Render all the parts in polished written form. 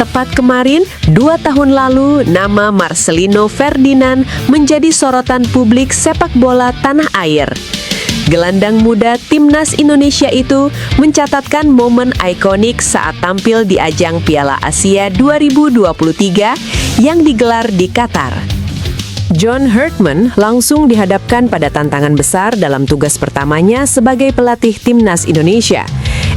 Tepat kemarin, 2 tahun lalu, nama Marcelino Ferdinand menjadi sorotan publik sepak bola tanah air. Gelandang muda Timnas Indonesia itu mencatatkan momen ikonik saat tampil di ajang Piala Asia 2023 yang digelar di Qatar. John Herdman langsung dihadapkan pada tantangan besar dalam tugas pertamanya sebagai pelatih Timnas Indonesia.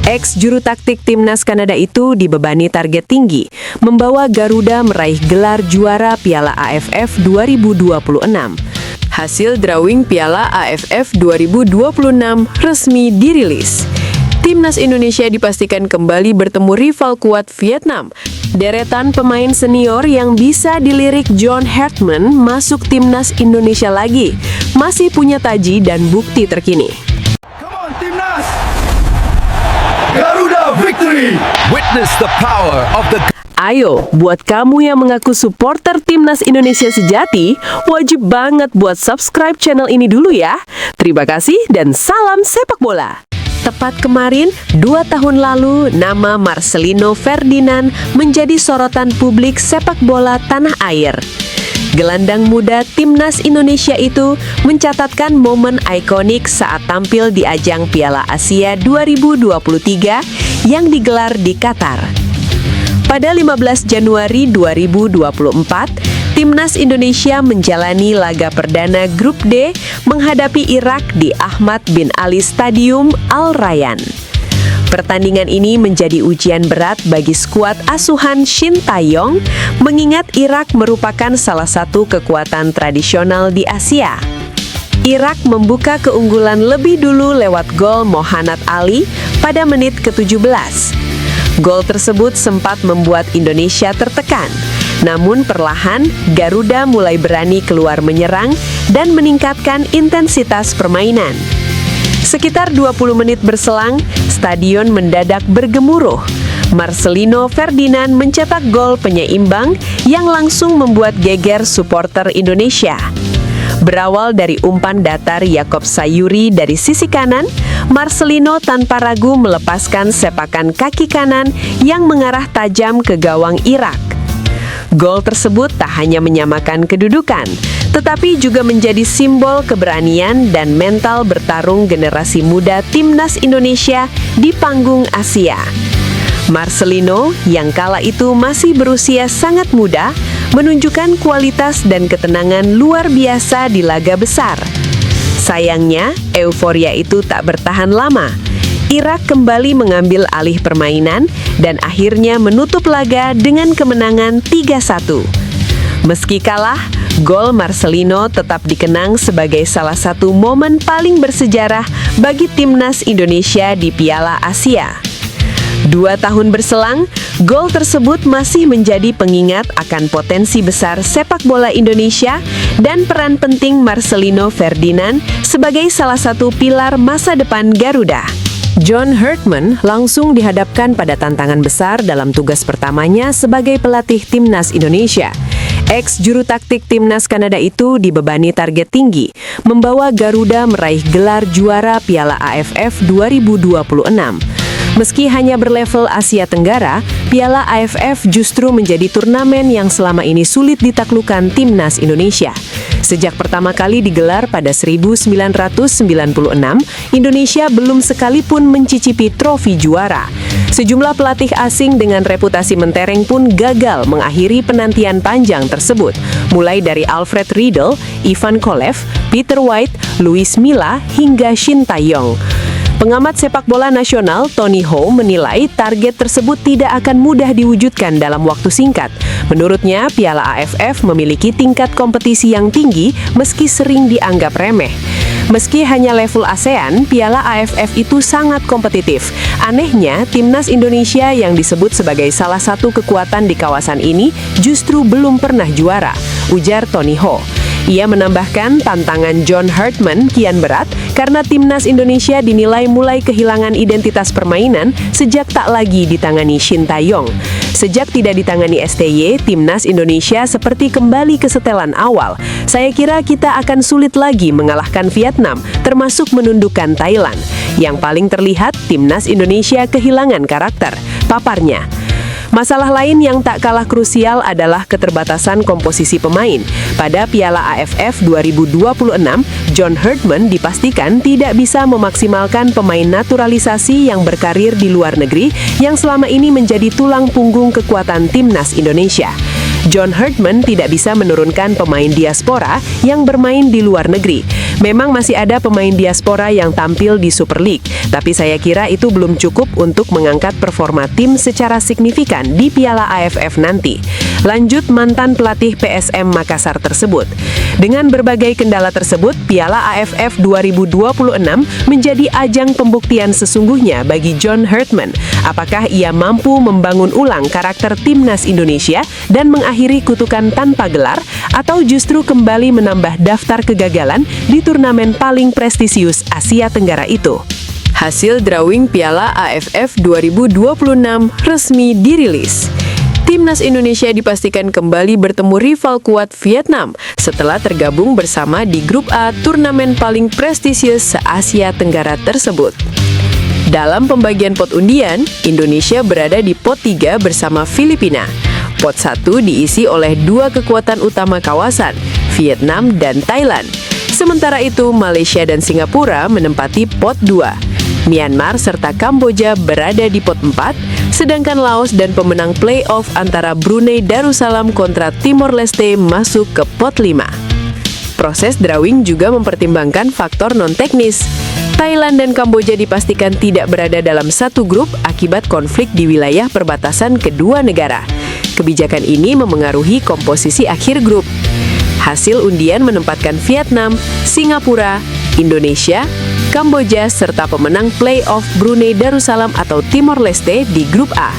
Ex-juru taktik Timnas Kanada itu dibebani target tinggi, membawa Garuda meraih gelar juara Piala AFF 2026. Hasil drawing Piala AFF 2026 resmi dirilis. Timnas Indonesia dipastikan kembali bertemu rival kuat Vietnam. Deretan pemain senior yang bisa dilirik John Herdman masuk Timnas Indonesia lagi, masih punya taji dan bukti terkini. Come on, Timnas! Garuda victory! Witness the power of the Ayo, buat kamu yang mengaku supporter Timnas Indonesia sejati, wajib banget buat subscribe channel ini dulu ya. Terima kasih dan salam sepak bola. Tepat kemarin, 2 tahun lalu, nama Marcelino Ferdinand menjadi sorotan publik sepak bola tanah air. Gelandang muda Timnas Indonesia itu mencatatkan momen ikonik saat tampil di ajang Piala Asia 2023 yang digelar di Qatar. Pada 15 Januari 2024, Timnas Indonesia menjalani laga perdana Grup D menghadapi Irak di Ahmad bin Ali Stadium Al Rayyan. Pertandingan ini menjadi ujian berat bagi skuad asuhan Shin Tae-yong, mengingat Irak merupakan salah satu kekuatan tradisional di Asia. Irak membuka keunggulan lebih dulu lewat gol Mohanad Ali pada menit ke-17. Gol tersebut sempat membuat Indonesia tertekan. Namun perlahan, Garuda mulai berani keluar menyerang dan meningkatkan intensitas permainan. Sekitar 20 menit berselang, stadion mendadak bergemuruh. Marcelino Ferdinand mencetak gol penyeimbang yang langsung membuat geger supporter Indonesia. Berawal dari umpan datar Yakob Sayuri dari sisi kanan, Marcelino tanpa ragu melepaskan sepakan kaki kanan yang mengarah tajam ke gawang Irak. Gol tersebut tak hanya menyamakan kedudukan, tetapi juga menjadi simbol keberanian dan mental bertarung generasi muda Timnas Indonesia di panggung Asia. Marcelino, yang kala itu masih berusia sangat muda, menunjukkan kualitas dan ketenangan luar biasa di laga besar. Sayangnya, euforia itu tak bertahan lama. Irak kembali mengambil alih permainan dan akhirnya menutup laga dengan kemenangan 3-1. Meski kalah, gol Marcelino tetap dikenang sebagai salah satu momen paling bersejarah bagi Timnas Indonesia di Piala Asia. 2 tahun berselang, gol tersebut masih menjadi pengingat akan potensi besar sepak bola Indonesia dan peran penting Marcelino Ferdinand sebagai salah satu pilar masa depan Garuda. John Herdman langsung dihadapkan pada tantangan besar dalam tugas pertamanya sebagai pelatih Timnas Indonesia. Ex-juru taktik Timnas Kanada itu dibebani target tinggi, membawa Garuda meraih gelar juara Piala AFF 2026. Meski hanya berlevel Asia Tenggara, Piala AFF justru menjadi turnamen yang selama ini sulit ditaklukkan Timnas Indonesia. Sejak pertama kali digelar pada 1996, Indonesia belum sekalipun mencicipi trofi juara. Sejumlah pelatih asing dengan reputasi mentereng pun gagal mengakhiri penantian panjang tersebut, mulai dari Alfred Riedel, Ivan Kolev, Peter White, Luis Milla, hingga Shin Tae-yong. Pengamat sepak bola nasional Tony Ho menilai target tersebut tidak akan mudah diwujudkan dalam waktu singkat. Menurutnya, Piala AFF memiliki tingkat kompetisi yang tinggi meski sering dianggap remeh. Meski hanya level ASEAN, Piala AFF itu sangat kompetitif. Anehnya, Timnas Indonesia yang disebut sebagai salah satu kekuatan di kawasan ini justru belum pernah juara, ujar Tony Ho. Ia menambahkan tantangan John Herdman kian berat karena Timnas Indonesia dinilai mulai kehilangan identitas permainan sejak tak lagi ditangani Shin Tae-yong. Sejak tidak ditangani STY, Timnas Indonesia seperti kembali ke setelan awal. Saya kira kita akan sulit lagi mengalahkan Vietnam, termasuk menundukkan Thailand. Yang paling terlihat, Timnas Indonesia kehilangan karakter, paparnya. Masalah lain yang tak kalah krusial adalah keterbatasan komposisi pemain. Pada Piala AFF 2026, John Herdman dipastikan tidak bisa memaksimalkan pemain naturalisasi yang berkarir di luar negeri yang selama ini menjadi tulang punggung kekuatan timnas Indonesia. John Herdman tidak bisa menurunkan pemain diaspora yang bermain di luar negeri. Memang masih ada pemain diaspora yang tampil di Super League, tapi saya kira itu belum cukup untuk mengangkat performa tim secara signifikan di Piala AFF nanti. Lanjut mantan pelatih PSM Makassar tersebut. Dengan berbagai kendala tersebut, Piala AFF 2026 menjadi ajang pembuktian sesungguhnya bagi John Herdman. Apakah ia mampu membangun ulang karakter timnas Indonesia dan mengakhiri kutukan tanpa gelar, atau justru kembali menambah daftar kegagalan di turnamen paling prestisius Asia Tenggara itu? Hasil drawing Piala AFF 2026 resmi dirilis. Timnas Indonesia dipastikan kembali bertemu rival kuat Vietnam setelah tergabung bersama di Grup A turnamen paling prestisius se-Asia Tenggara tersebut. Dalam pembagian pot undian, Indonesia berada di pot 3 bersama Filipina. Pot 1 diisi oleh dua kekuatan utama kawasan, Vietnam dan Thailand. Sementara itu, Malaysia dan Singapura menempati pot 2. Myanmar serta Kamboja berada di pot 4, sedangkan Laos dan pemenang playoff antara Brunei Darussalam kontra Timor Leste masuk ke pot 5. Proses drawing juga mempertimbangkan faktor non-teknis. Thailand dan Kamboja dipastikan tidak berada dalam satu grup akibat konflik di wilayah perbatasan kedua negara. Kebijakan ini memengaruhi komposisi akhir grup. Hasil undian menempatkan Vietnam, Singapura, Indonesia, Kamboja, serta pemenang playoff Brunei Darussalam atau Timor Leste di grup A.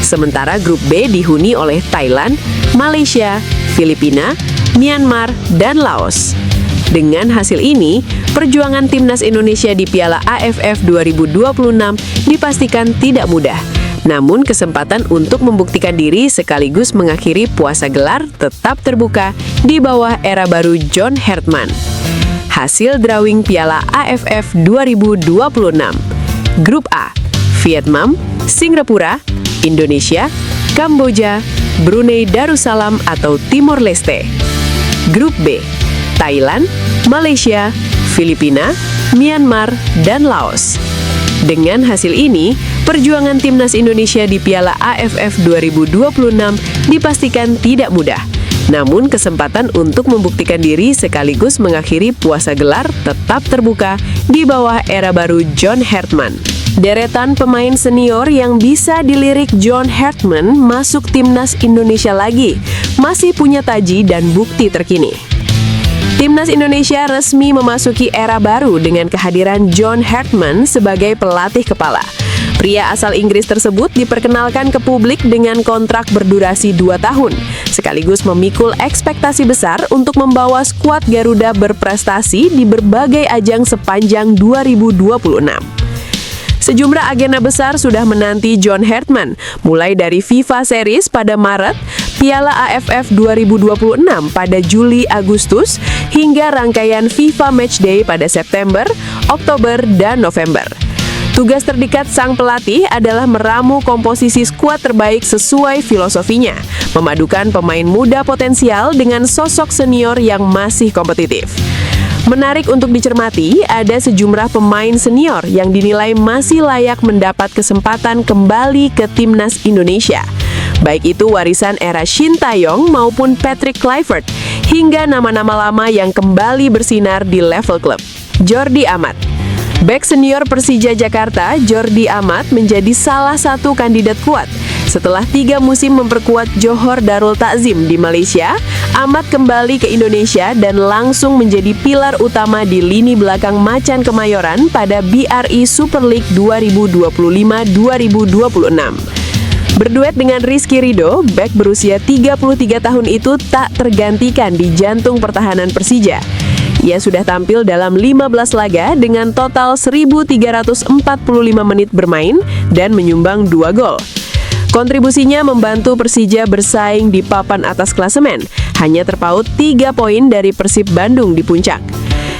Sementara grup B dihuni oleh Thailand, Malaysia, Filipina, Myanmar, dan Laos. Dengan hasil ini, perjuangan timnas Indonesia di Piala AFF 2026 dipastikan tidak mudah. Namun kesempatan untuk membuktikan diri sekaligus mengakhiri puasa gelar tetap terbuka di bawah era baru John Herdman. Hasil drawing Piala AFF 2026. Grup A, Vietnam, Singapura, Indonesia, Kamboja, Brunei Darussalam atau Timor Leste. Grup B, Thailand, Malaysia, Filipina, Myanmar, dan Laos. Dengan hasil ini, perjuangan timnas Indonesia di Piala AFF 2026 dipastikan tidak mudah. Namun kesempatan untuk membuktikan diri sekaligus mengakhiri puasa gelar tetap terbuka di bawah era baru John Herdman. Deretan pemain senior yang bisa dilirik John Herdman masuk timnas Indonesia lagi, masih punya taji dan bukti terkini. Timnas Indonesia resmi memasuki era baru dengan kehadiran John Herdman sebagai pelatih kepala. Pria asal Inggris tersebut diperkenalkan ke publik dengan kontrak berdurasi 2 tahun, sekaligus memikul ekspektasi besar untuk membawa skuad Garuda berprestasi di berbagai ajang sepanjang 2026. Sejumlah agenda besar sudah menanti John Herdman, mulai dari FIFA Series pada Maret, Piala AFF 2026 pada Juli-Agustus, hingga rangkaian FIFA Matchday pada September, Oktober, dan November. Tugas terdekat sang pelatih adalah meramu komposisi skuad terbaik sesuai filosofinya, memadukan pemain muda potensial dengan sosok senior yang masih kompetitif. Menarik untuk dicermati, ada sejumlah pemain senior yang dinilai masih layak mendapat kesempatan kembali ke timnas Indonesia. Baik itu warisan era Shin Tae-yong maupun Patrick Kluivert, hingga nama-nama lama yang kembali bersinar di level klub. Jordi Amat. Bek senior Persija Jakarta, Jordi Amat menjadi salah satu kandidat kuat. Setelah 3 musim memperkuat Johor Darul Takzim di Malaysia, Amat kembali ke Indonesia dan langsung menjadi pilar utama di lini belakang Macan Kemayoran pada BRI Super League 2025-2026. Berduet dengan Rizky Ridho, bek berusia 33 tahun itu tak tergantikan di jantung pertahanan Persija. Ia sudah tampil dalam 15 laga dengan total 1.345 menit bermain dan menyumbang 2 gol. Kontribusinya membantu Persija bersaing di papan atas klasemen, hanya terpaut 3 poin dari Persib Bandung di puncak.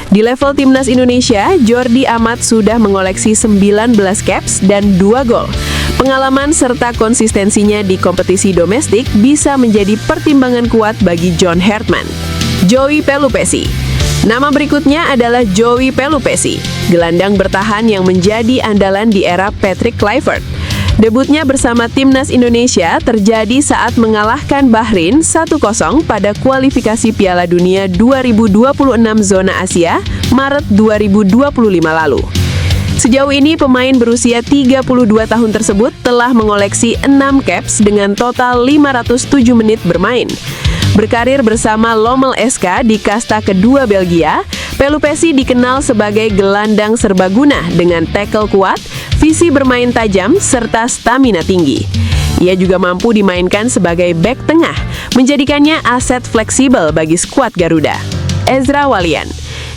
Di level timnas Indonesia, Jordi Amat sudah mengoleksi 19 caps dan 2 gol. Pengalaman serta konsistensinya di kompetisi domestik bisa menjadi pertimbangan kuat bagi John Hartman. Joey Pelupessy. Nama berikutnya adalah Joey Pelupessy, gelandang bertahan yang menjadi andalan di era Patrick Kluivert. Debutnya bersama timnas Indonesia terjadi saat mengalahkan Bahrain 1-0 pada kualifikasi Piala Dunia 2026 zona Asia, Maret 2025 lalu. Sejauh ini pemain berusia 32 tahun tersebut telah mengoleksi 6 caps dengan total 507 menit bermain. Berkarir bersama Lommel SK di kasta kedua Belgia, Pelupessy dikenal sebagai gelandang serbaguna dengan tackle kuat, visi bermain tajam, serta stamina tinggi. Ia juga mampu dimainkan sebagai bek tengah, menjadikannya aset fleksibel bagi skuad Garuda. Ezra Walian.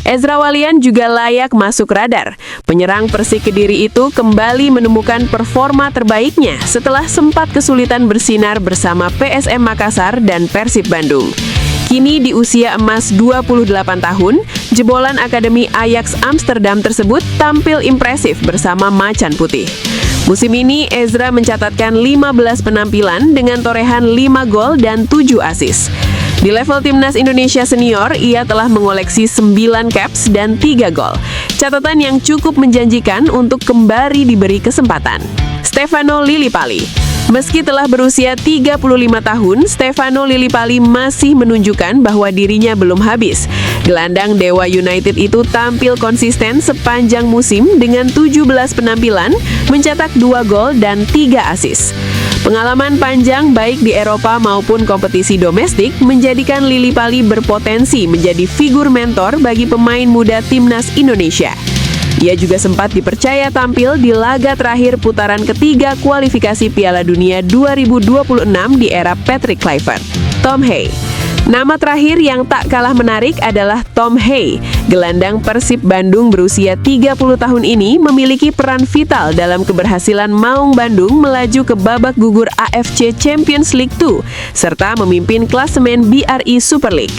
Ezra Walian juga layak masuk radar. Penyerang Persik Kediri itu kembali menemukan performa terbaiknya setelah sempat kesulitan bersinar bersama PSM Makassar dan Persib Bandung. Kini di usia emas 28 tahun, jebolan Akademi Ajax Amsterdam tersebut tampil impresif bersama Macan Putih. Musim ini, Ezra mencatatkan 15 penampilan dengan torehan 5 gol dan 7 assist. Di level timnas Indonesia senior, ia telah mengoleksi 9 caps dan 3 gol. Catatan yang cukup menjanjikan untuk kembali diberi kesempatan. Stefano Lillipali. Meski telah berusia 35 tahun, Stefano Lillipali masih menunjukkan bahwa dirinya belum habis. Gelandang Dewa United itu tampil konsisten sepanjang musim dengan 17 penampilan, mencetak 2 gol dan 3 assist. Pengalaman panjang baik di Eropa maupun kompetisi domestik menjadikan Lillipali berpotensi menjadi figur mentor bagi pemain muda timnas Indonesia. Ia juga sempat dipercaya tampil di laga terakhir putaran ketiga kualifikasi Piala Dunia 2026 di era Patrick Kluivert. Tom Hay. Nama terakhir yang tak kalah menarik adalah Tom Hay. Gelandang Persib Bandung berusia 30 tahun ini memiliki peran vital dalam keberhasilan Maung Bandung melaju ke babak gugur AFC Champions League 2 serta memimpin klasemen BRI Super League.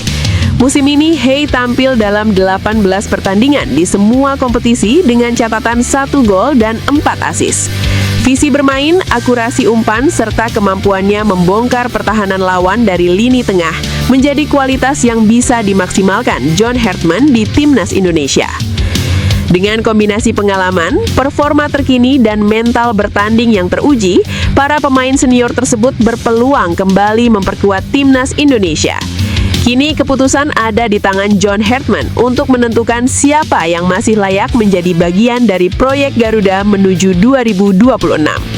Musim ini, Hay tampil dalam 18 pertandingan di semua kompetisi dengan catatan 1 gol dan 4 assist. Visi bermain, akurasi umpan, serta kemampuannya membongkar pertahanan lawan dari lini tengah menjadi kualitas yang bisa dimaksimalkan John Hartman di timnas Indonesia. Dengan kombinasi pengalaman, performa terkini, dan mental bertanding yang teruji, para pemain senior tersebut berpeluang kembali memperkuat timnas Indonesia. Kini keputusan ada di tangan John Hartman untuk menentukan siapa yang masih layak menjadi bagian dari proyek Garuda menuju 2026.